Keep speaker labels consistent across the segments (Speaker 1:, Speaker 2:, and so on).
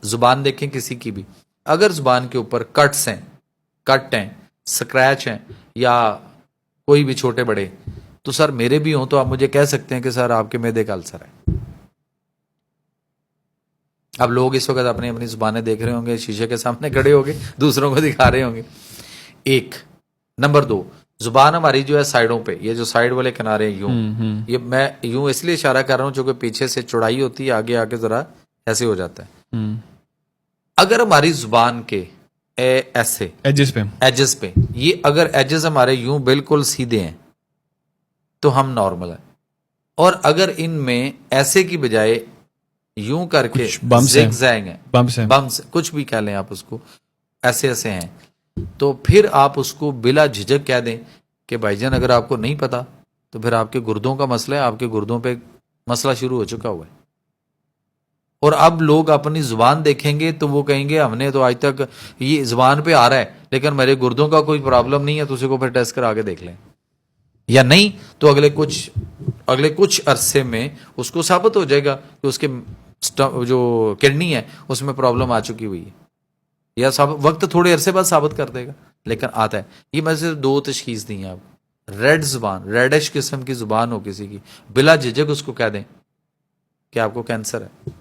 Speaker 1: زبان دیکھیں کسی کی بھی, اگر زبان کے اوپر کٹس ہیں, کٹ ہیں, سکریچ ہیں یا کوئی بھی چھوٹے بڑے, تو سر میرے بھی ہوں تو آپ مجھے کہہ سکتے ہیں کہ سر آپ کے معدے کا السر ہے. اب لوگ اس وقت اپنی اپنی زبانیں دیکھ رہے ہوں گے, شیشے کے سامنے کھڑے ہو گے, دوسروں کو دکھا رہے ہوں گے. ایک نمبر 2, زبان ہماری جو ہے سائڈوں پہ, یہ جو سائڈ والے کنارے ہیں یوں, یہ میں یوں اس لیے اشارہ کر رہا ہوں چونکہ پیچھے سے چوڑائی ہوتی ہے, آگے آگے ذرا ایسے ہو جاتا ہے. اگر ہماری زبان کے ایسے ایجز پہ یہ اگر ایجز ہمارے یوں بالکل سیدھے ہیں تو ہم نارمل ہیں, اور اگر ان میں ایسے کی بجائے یوں کر کے زگ زیگ ہیں, بمس کچھ بھی کہہ لیں آپ اس کو, ایسے ایسے ہیں, تو پھر آپ اس کو بلا جھجک کہہ دیں کہ بھائی جان اگر آپ کو نہیں پتا تو پھر آپ کے گردوں کا مسئلہ ہے, آپ کے گردوں پہ مسئلہ شروع ہو چکا ہوا ہے. اور اب لوگ اپنی زبان دیکھیں گے تو وہ کہیں گے ہم نے تو آج تک یہ زبان پہ آ رہا ہے لیکن میرے گردوں کا کوئی پرابلم نہیں ہے, تو اسی کو پھر ٹیسٹ کرا کے دیکھ لیں, یا نہیں تو اگلے کچھ عرصے میں اس کو ثابت ہو جائے گا کہ اس کے جو کڈنی ہے اس میں پرابلم آ چکی ہوئی ہے, یا وقت تھوڑے عرصے بعد ثابت کر دے گا, لیکن آتا ہے. یہ میں صرف 2 تشخیص دی ہیں آپ. ریڈ زبان, ریڈش قسم کی زبان ہو کسی کی, بلا جھجک اس کو کہہ دیں کہ آپ کو کینسر ہے,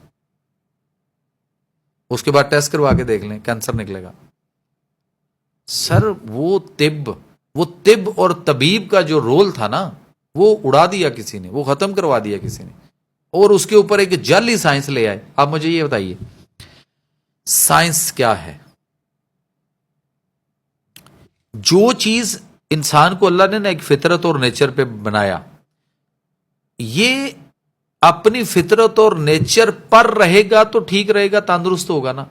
Speaker 1: اس کے بعد ٹیسٹ کروا کے دیکھ لیں کینسر نکلے گا. سر وہ طب اور طبیب کا جو رول تھا نا وہ اڑا دیا کسی نے, وہ ختم کروا دیا کسی نے, اور اس کے اوپر ایک جعلی سائنس لے آئے. آپ مجھے یہ بتائیے سائنس کیا ہے؟ جو چیز انسان کو اللہ نے نا ایک فطرت اور نیچر پہ بنایا, یہ اپنی فطرت اور نیچر پر رہے گا تو ٹھیک رہے گا, تندرست ہوگا نا.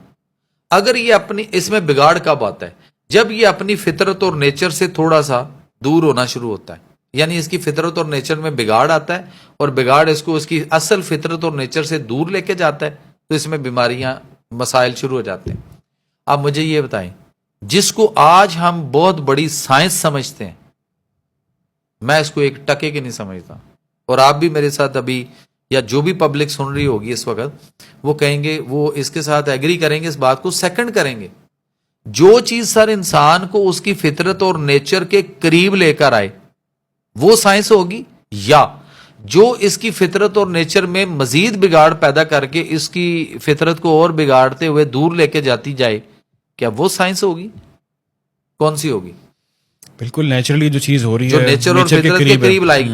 Speaker 1: اگر یہ اس میں بگاڑ کب آتا ہے؟ جب یہ اپنی فطرت اور نیچر سے تھوڑا سا دور ہونا شروع ہوتا ہے, یعنی اس کی فطرت اور نیچر میں بگاڑ آتا ہے, اور بگاڑ اس کو اس کی اصل فطرت اور نیچر سے دور لے کے جاتا ہے, تو اس میں بیماریاں مسائل شروع ہو جاتے ہیں. اب مجھے یہ بتائیں, جس کو آج ہم بہت بڑی سائنس سمجھتے ہیں, میں اس کو ایک ٹکے کے نہیں سمجھتا, اور آپ بھی میرے ساتھ ابھی یا جو بھی پبلک سن رہی ہوگی اس وقت وہ کہیں گے, وہ اس کے ساتھ ایگری کریں گے, اس بات کو سیکنڈ کریں گے. جو چیز سر انسان کو اس کی فطرت اور نیچر کے قریب لے کر آئے وہ سائنس ہوگی, یا جو اس کی فطرت اور نیچر میں مزید بگاڑ پیدا کر کے اس کی فطرت کو اور بگاڑتے ہوئے دور لے کے جاتی جائے, کیا وہ سائنس ہوگی؟ کون سی ہوگی؟
Speaker 2: بالکل نیچرلی جو چیز ہو رہی ہے
Speaker 1: جو نیچر اور فطرت کے قریب لائے گی.